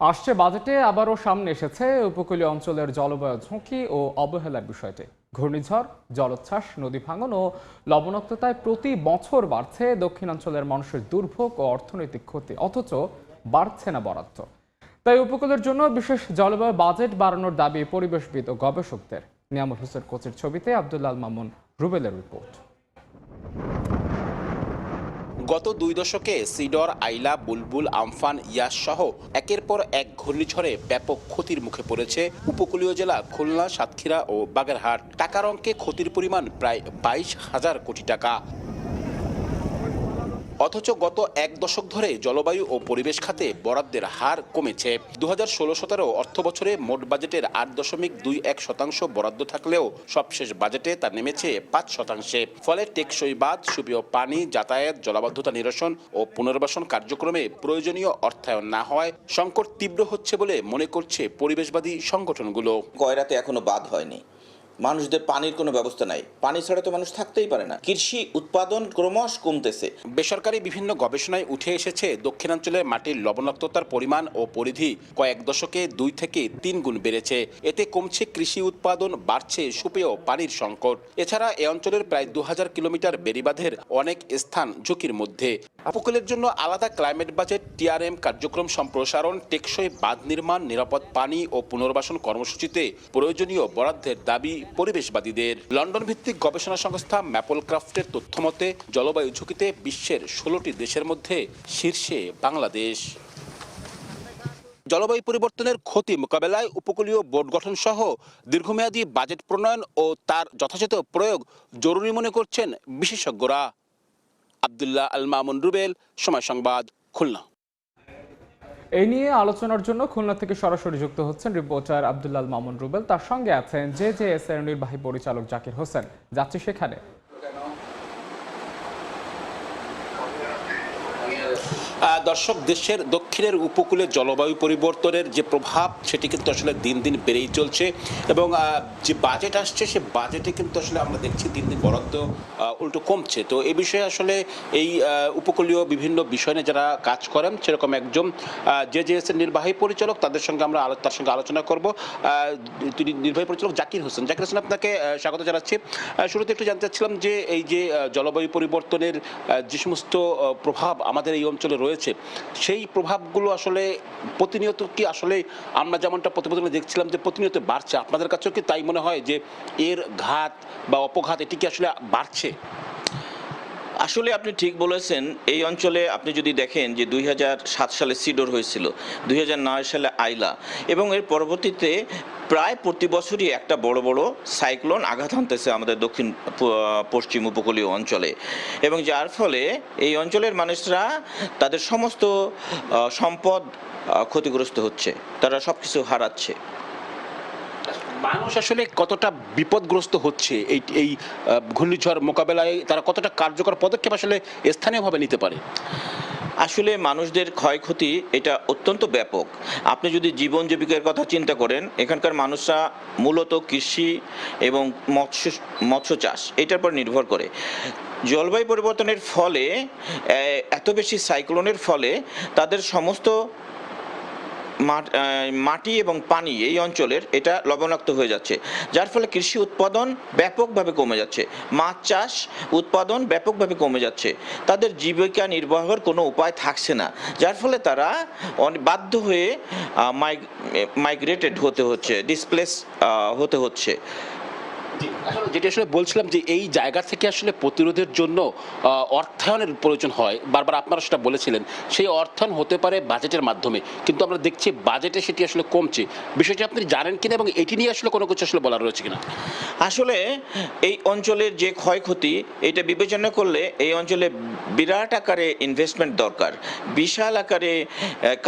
আসছে বাজেটে আবারও সামনে এসেছে উপকূলীয় অঞ্চলের জলবায়ু ঝুঁকি ও অবহেলার বিষয়টি। ঘূর্ণিঝড়, জলোচ্ছ্বাস, নদী ভাঙন ও লবণাক্ততায় প্রতি বছর বাড়ছে দক্ষিণাঞ্চলের মানুষের দুর্ভোগ ও অর্থনৈতিক ক্ষতি, অথচ বাড়ছে না বরাদ্দ। তাই উপকূলের জন্য বিশেষ জলবায়ু বাজেট বাড়ানোর দাবি পরিবেশবিদ ও গবেষকদের। নিয়ামুল হোসেন কোচের ছবিতে আব্দুল্লাহ আল মামুন রুবেলের রিপোর্ট। গত 2 দশকে সিডর, আইলা, বুলবুল, আমফান, ইয়াস সহ একের পর এক ঘূর্ণিঝড়ে ব্যাপক ক্ষতির মুখে পড়েছে উপকূলীয় জেলা খুলনা, সাতক্ষীরা ও বাগেরহাট। টাকার অঙ্কে ক্ষতির পরিমাণ প্রায় 22,000 কোটি টাকা। অথচ গত 1 দশক ধরে জলবায়ু ও পরিবেশ খাতে বরাদ্দের হার কমেছে। 2016-17 অর্থ বছরে মোট বাজেটের 8.21% বরাদ্দ থাকলেও সবশেষ বাজেটে তা নেমেছে 5%। ফলে টেকসই বাঁধ, সুপেয় পানি, যাতায়াত, জলাবদ্ধতা নিরসন ও পুনর্বাসন কার্যক্রমে প্রয়োজনীয় অর্থায়ন না হওয়ায় সংকট তীব্র হচ্ছে বলে মনে করছে পরিবেশবাদী সংগঠনগুলো। কয়রাতে এখনো বাদ হয়নি, মানুষদের পানির কোনো ব্যবস্থা নাই, পানি ছাড়া তো মানুষ থাকতেই পারে না। কৃষি উৎপাদন ক্রমশ কমতেছে। বেসরকারি বিভিন্ন গবেষণায় উঠে এসেছে দক্ষিণাঞ্চলের মাটির লবণাক্ততার পরিমাণ ও পরিধি কয়েক দশকে 2 থেকে 3 গুণ বেড়েছে। এতে কমছে কৃষি উৎপাদন, বাড়ছে সুপেয় পানির সংকট। এছাড়া এ অঞ্চলের প্রায় 2000 কিলোমিটার বেড়িবাঁধের অনেক স্থান ঝুঁকির মধ্যে। উপকূলের জন্য আলাদা ক্লাইমেট বাজেট, টিআরএম কার্যক্রম সম্প্রসারণ, টেকসই বাঁধ নির্মাণ, নিরাপদ পানি ও পুনর্বাসন কর্মসূচিতে প্রয়োজনীয় বরাদ্দের দাবি পরিবেশবাদীদের। লন্ডন ভিত্তিক গবেষণা সংস্থা ম্যাপল ক্রাফটের তথ্যমতে জলবায়ু ঝুঁকিতে বিশ্বের 16টি দেশের মধ্যে শীর্ষে বাংলাদেশ। জলবায়ু পরিবর্তনের ক্ষতি মোকাবেলায় উপকূলীয় বোর্ড গঠন সহ দীর্ঘমেয়াদী বাজেট প্রণয়ন ও তার যথাযথ প্রয়োগ জরুরি মনে করছেন বিশেষজ্ঞরা। আব্দুল্লাহ আল মামুন রুবেল, সময় সংবাদ, খুলনা। এই নিয়ে আলোচনার জন্য খুলনা থেকে সরাসরি যুক্ত হচ্ছেন রিপোর্টার আব্দুল্লাহ আল মামুন রুবেল। তার সঙ্গে আছেন জেজেএস এর নির্বাহী পরিচালক জাকির হোসেন। যাচ্ছি সেখানে। দর্শক, দেশের দক্ষিণের উপকূলে জলবায়ু পরিবর্তনের যে প্রভাব সেটি কিন্তু আসলে দিন দিন বেড়েই চলছে এবং যে বাজেট আসছে সে বাজেটে কিন্তু আসলে আমরা দেখছি দিন দিন বরাদ্দ উল্টো কমছে। তো এই বিষয়ে আসলে এই উপকূলীয় বিভিন্ন বিষয় নিয়ে যারা কাজ করেন সেরকম একজন জেজেএস এর নির্বাহী পরিচালক, তার সঙ্গে আলোচনা করব। তিনি নির্বাহী পরিচালক জাকির হোসেন। জাকির হোসেন, আপনাকে স্বাগত জানাচ্ছি। শুরুতে একটু জানতে চাচ্ছিলাম যে এই যে জলবায়ু পরিবর্তনের যে সমস্ত প্রভাব আমাদের এই অঞ্চলে রয়েছে সেই প্রভাবগুলো আসলে প্রতিনিয়ত কি আসলে আমরা যেমনটা প্রতিবেদনে দেখছিলাম যে প্রতিনিয়ত বাড়ছে, আপনাদের কাছেও কি তাই মনে হয় যে এর ঘাত বা অপঘাত এটি কি আসলে বাড়ছে? আসলে আপনি ঠিক বলেছেন। এই অঞ্চলে আপনি যদি দেখেন যে 2007 সালে সিডর হয়েছিল, 2009 সালে আইলা, এবং এর পরবর্তীতে প্রায় প্রতি বছরই একটা বড় বড় সাইক্লোন আঘাত হানতেছে আমাদের দক্ষিণ পশ্চিম উপকূলীয় অঞ্চলে, এবং যার ফলে এই অঞ্চলের মানুষরা তাদের সমস্ত সম্পদ ক্ষতিগ্রস্ত হচ্ছে, তারা সব কিছু হারাচ্ছে। মানুষ আসলে কতটা বিপদগ্রস্ত হচ্ছে এই ঘূর্ণিঝড় মোকাবেলায়, তারা কতটা কার্যকর পদক্ষেপ আসলে স্থানীয়ভাবে নিতে পারে? আসলে মানুষদের ক্ষয়ক্ষতি এটা অত্যন্ত ব্যাপক। আপনি যদি জীবন জীবিকার কথা চিন্তা করেন, এখানকার মানুষরা মূলত কৃষি এবং মৎস্য চাষ এটার পর নির্ভর করে। জলবায়ু পরিবর্তনের ফলে, এত বেশি সাইক্লোনের ফলে তাদের সমস্ত মাটি এবং পানি এই অঞ্চলের এটা লবণাক্ত হয়ে যাচ্ছে, যার ফলে কৃষি উৎপাদন ব্যাপকভাবে কমে যাচ্ছে, মাছ চাষ উৎপাদন ব্যাপকভাবে কমে যাচ্ছে, তাদের জীবিকা নির্বাহের কোনো উপায় থাকছে না, যার ফলে তারা বাধ্য হয়ে মাইগ্রেটেড হতে হচ্ছে, ডিসপ্লেস হতে হচ্ছে। যেটি আসলে বলছিলাম যে এই জায়গা থেকে আসলে প্রতিরোধের জন্য অর্থায়নের প্রয়োজন হয়, বারবার আপনারা সেটা বলেছিলেন। সেই অর্থায়ন হতে পারে বাজেটের মাধ্যমে, কিন্তু আমরা দেখছি বাজেটে সেটি আসলে কমছে। বিষয়টি আপনি জানেন কিনা এবং এটি নিয়ে আসলে কোনো কিছু আসলে বলার রয়েছে কিনা? আসলে এই অঞ্চলের যে ক্ষয়ক্ষতি এটা বিবেচনা করলে এই অঞ্চলে বিরাট আকারে ইনভেস্টমেন্ট দরকার, বিশাল আকারে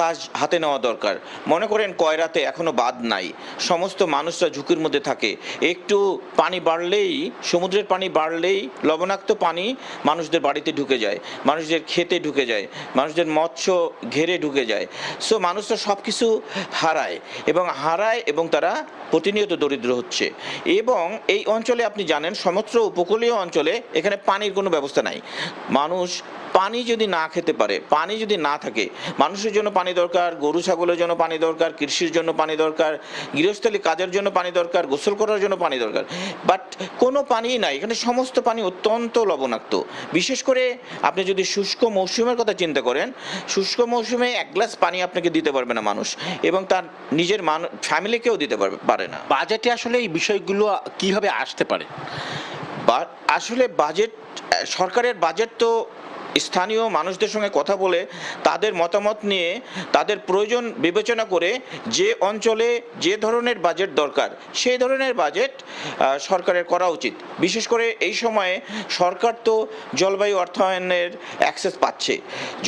কাজ হাতে নেওয়া দরকার। মনে করেন কয়রাতে এখনো বাঁধ নাই, সমস্ত মানুষরা ঝুঁকির মধ্যে থাকে। একটু পানি বাড়লেই, সমুদ্রের পানি বাড়লেই লবণাক্ত পানি মানুষদের বাড়িতে ঢুকে যায়, মানুষদের খেতে ঢুকে যায়, মানুষদের মৎস্য ঘেরে ঢুকে যায়। সো মানুষরা সব কিছু হারায় এবং তারা প্রতিনিয়ত দরিদ্র হচ্ছে। এবং এই অঞ্চলে আপনি জানেন সমস্ত উপকূলীয় অঞ্চলে এখানে পানির কোনো ব্যবস্থা নাই। মানুষ পানি যদি না খেতে পারে, পানি যদি না থাকে, মানুষের জন্য পানি দরকার, গরু ছাগলের জন্য পানি দরকার, কৃষির জন্য পানি দরকার, গৃহস্থলী কাজের জন্য পানি দরকার, গোসল করার জন্য পানি দরকার, বাট কোনো পানি নাই। এখানে সমস্ত পানি অত্যন্ত লবণাক্ত। বিশেষ করে আপনি যদি শুষ্ক মৌসুমের কথা চিন্তা করেন, শুষ্ক মৌসুমে এক গ্লাস পানি আপনাকে দিতে পারবে না মানুষ, এবং তার নিজের ফ্যামিলিকেও দিতে পারে না। বাজেটে আসলে এই বিষয়গুলো কিভাবে আসতে পারে? আসলে বাজেট, সরকারের বাজেট তো স্থানীয় মানুষদের সঙ্গে কথা বলে তাদের মতামত নিয়ে তাদের প্রয়োজন বিবেচনা করে যে অঞ্চলে যে ধরনের বাজেট দরকার সেই ধরনের বাজেট সরকারের করা উচিত। বিশেষ করে এই সময়ে সরকার তো জলবায়ু অর্থায়নের অ্যাক্সেস পাচ্ছে।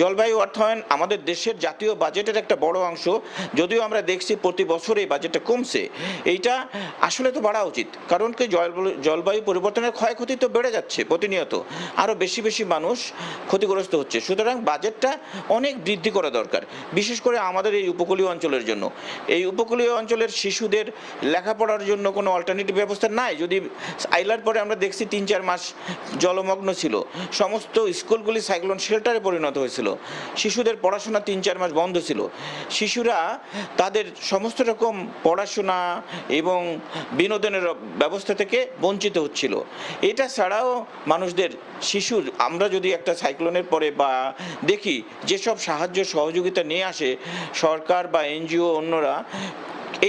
জলবায়ু অর্থায়ন আমাদের দেশের জাতীয় বাজেটের একটা বড় অংশ, যদিও আমরা দেখছি প্রতি বছর এই বাজেটটা কমছে। এইটা আসলে তো বাড়া উচিত, কারণ কি জলবায়ু পরিবর্তনের ক্ষয়ক্ষতি তো বেড়ে যাচ্ছে প্রতিনিয়ত, আরও বেশি বেশি মানুষ ক্ষতিগ্রস্ত হচ্ছে। সুতরাং বাজেটটা অনেক বৃদ্ধি করা দরকার, বিশেষ করে আমাদের এই উপকূলীয় অঞ্চলের জন্য। এই উপকূলীয় অঞ্চলের শিশুদের লেখাপড়ার জন্য কোনো অল্টারনেটিভ ব্যবস্থা নাই। যদি আইলার পরে আমরা দেখছি 3-4 মাস জলমগ্ন ছিল, সমস্ত স্কুলগুলি সাইক্লোন শেল্টারে পরিণত হয়েছিল, শিশুদের পড়াশোনা 3-4 মাস বন্ধ ছিল। শিশুরা তাদের সমস্ত রকম পড়াশোনা এবং বিনোদনের ব্যবস্থা থেকে বঞ্চিত হচ্ছিল। এটা ছাড়াও মানুষদের শিশুর, আমরা যদি একটা সাইক্লোনের পরে বা দেখি যেসব সাহায্য সহযোগিতা নিয়ে আসে সরকার বা এনজিও অন্যরা,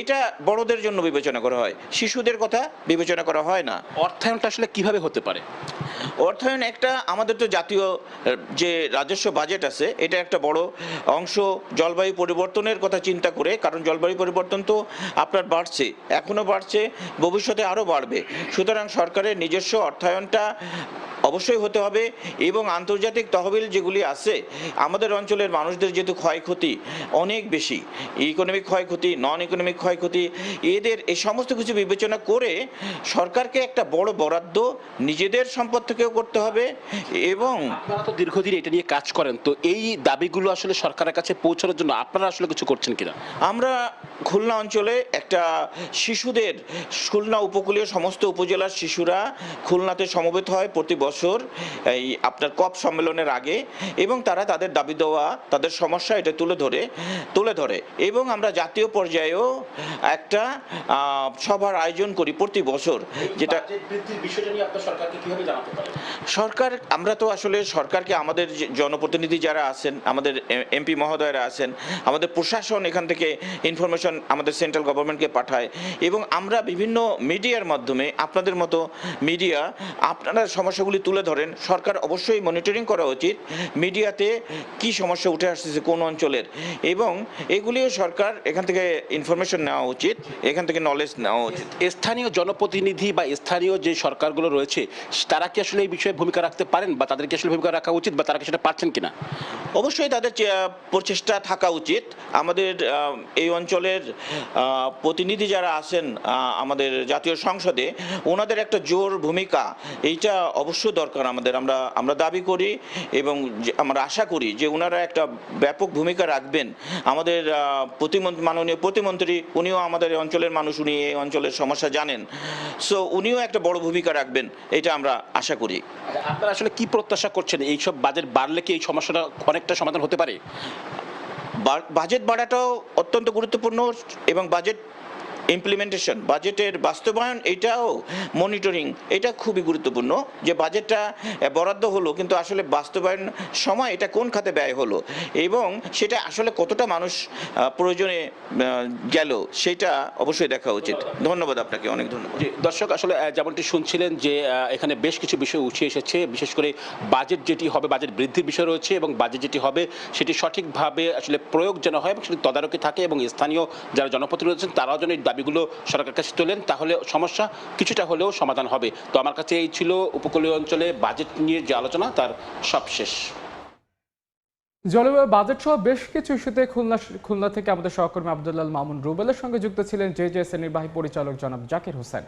এটা বড়দের জন্য বিবেচনা করা হয়, শিশুদের কথা বিবেচনা করা হয় না। অর্থায়নটা আসলে কিভাবে হতে পারে? অর্থায়ন একটা, আমাদের তো জাতীয় যে রাজস্ব বাজেট আছে এটা একটা বড় অংশ জলবায়ু পরিবর্তনের কথা চিন্তা করে, কারণ জলবায়ু পরিবর্তন তো আপনার বাড়ছে, এখনও বাড়ছে, ভবিষ্যতে আরও বাড়বে। সুতরাং সরকারের নিজস্ব অর্থায়নটা অবশ্যই হতে হবে, এবং আন্তর্জাতিক তহবিল যেগুলি আছে, আমাদের অঞ্চলের মানুষদের যেহেতু ক্ষয়ক্ষতি অনেক বেশি, ইকোনমিক ক্ষয়ক্ষতি, নন ইকোনমিক ক্ষয়ক্ষতি, এদের এই সমস্ত কিছু বিবেচনা করে সরকারকে একটা বড় বরাদ্দ নিজেদের সম্পদ থেকেও করতে হবে। এবং আপনারা তো দীর্ঘদিন এটা নিয়ে কাজ করেন, তো এই দাবিগুলো আসলে সরকারের কাছে পৌঁছানোর জন্য আপনারা আসলে কিছু করছেন কিনা? আমরা খুলনা অঞ্চলে একটা শিশুদের, খুলনা উপকূলীয় সমস্ত উপজেলার শিশুরা খুলনাতে সমবেত হয় প্রতি বছর এই আপনার কপ সম্মেলনের আগে, এবং তারা তাদের দাবি দেওয়া, তাদের সমস্যা এটা তুলে ধরে এবং আমরা জাতীয় পর্যায়েও একটা সভার আয়োজন করি প্রতি বছর। যেটা সরকার, আমরা তো আসলে সরকারকে, আমাদের জনপ্রতিনিধি যারা আছেন, আমাদের এমপি মহোদয়রা আছেন, আমাদের প্রশাসন এখান থেকে ইনফরমেশন আমাদের সেন্ট্রাল গভর্নমেন্টকে পাঠায়, এবং আমরা বিভিন্ন মিডিয়ার মাধ্যমে, আপনাদের মতো মিডিয়া, আপনারা সমস্যাগুলি তুলে ধরেন। সরকার অবশ্যই মনিটরিং করা উচিত মিডিয়াতে কি সমস্যা উঠে আসতেছে কোন অঞ্চলের, এবং এগুলিও সরকার এখান থেকে ইনফরমেশন নেওয়া উচিত, এখান থেকে নলেজ নেওয়া উচিত। স্থানীয় জনপ্রতিনিধি বা স্থানীয় যে সরকারগুলো রয়েছে তারা কি আসলে এই বিষয়ে ভূমিকা রাখতে পারেন, বা তাদেরকে আসলে ভূমিকা রাখা উচিত, বা তারা কি সেটা পারছেন কিনা? অবশ্যই তাদের প্রচেষ্টা থাকা উচিত। আমাদের এই অঞ্চলের প্রতিনিধি যারা আছেন আমাদের জাতীয় সংসদে, ওনাদের একটা জোর ভূমিকা এইটা অবশ্যই দরকার আমাদের। আমরা দাবি করি এবং আমরা আশা করি যে ওনারা একটা ব্যাপক ভূমিকা রাখবেন। আমাদের মাননীয় প্রতিমন্ত্রী, উনিও আমাদের অঞ্চলের মানুষ, উনি এই অঞ্চলের সমস্যা জানেন, সো উনিও একটা বড় ভূমিকা রাখবেন, এটা আমরা আশা করি। আপনারা আসলে কি প্রত্যাশা করছেন? এইসব বাজেট বাড়লে কি এই সমস্যাটা অনেকটা সমাধান হতে পারে? বাজেট বাড়াটাও অত্যন্ত গুরুত্বপূর্ণ, এবং বাজেট ইমপ্লিমেন্টেশন, বাজেটের বাস্তবায়ন, এটাও মনিটরিং, এটা খুবই গুরুত্বপূর্ণ। যে বাজেটটা বরাদ্দ হলো, কিন্তু আসলে বাস্তবায়ন সময় এটা কোন খাতে ব্যয় হলো, এবং সেটা আসলে কতটা মানুষ প্রয়োজনে গেল, সেটা অবশ্যই দেখা উচিত। ধন্যবাদ আপনাকে, অনেক ধন্যবাদ। দর্শক, আসলে যেমনটি শুনছিলেন যে এখানে বেশ কিছু বিষয় উঠে এসেছে, বিশেষ করে বাজেট যেটি হবে, বাজেট বৃদ্ধির বিষয় রয়েছে, এবং বাজেট যেটি হবে সেটি সঠিকভাবে আসলে প্রয়োগ যেন হয় এবং সেটি তদারকি থাকে, এবং স্থানীয় যারা জনপ্রতিনিধি রয়েছেন তারাও যেন এই দাবিগুলো সরকারের কাছে তোলেন, তাহলে সমস্যা কিছুটা হলেও সমাধান হবে। তো আমার কাছে এই ছিল উপকূলীয় অঞ্চলে বাজেট নিয়ে যে আলোচনা, তার সব শেষ। জলবায়ু বাজেট সহ বেশ কিছু ইস্যুতে খুলনা থেকে আমাদের সহকর্মী আব্দুল্লাহ মামুন রুবেলের সঙ্গে যুক্ত ছিলেন জেজেএস নির্বাহী পরিচালক জনাব জাকির হোসেন।